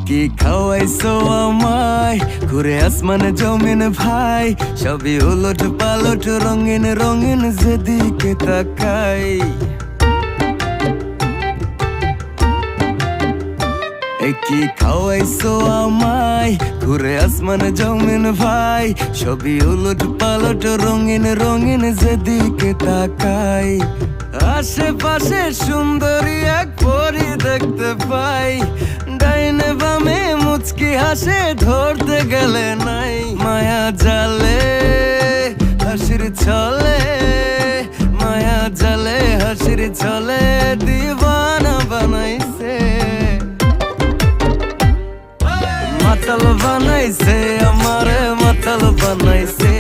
কি খাওয়াইছো আমায় ঘুরে আসমানে জমিন ভাই, সবই উলট পালট রঙিন রঙিন যেদিকে তাকাই। কি খাওয়াইছো আমায় ঘুরে আসমানে জমিন ভাই, সবই উলট পালট রঙিন রঙিন যেদিকে তাকাই। আশেপাশে সুন্দরী এক পরী দেখতে পাই, ডাইনে বামে মুচকি হাসে ধরতে গেলে নাই। মায়া জালে হাসির ছলে, মায়া জালে হাসির ছলে দিবানা বানাইছে, মাতাল বানাইছে আমারে মাতাল বানাইছে।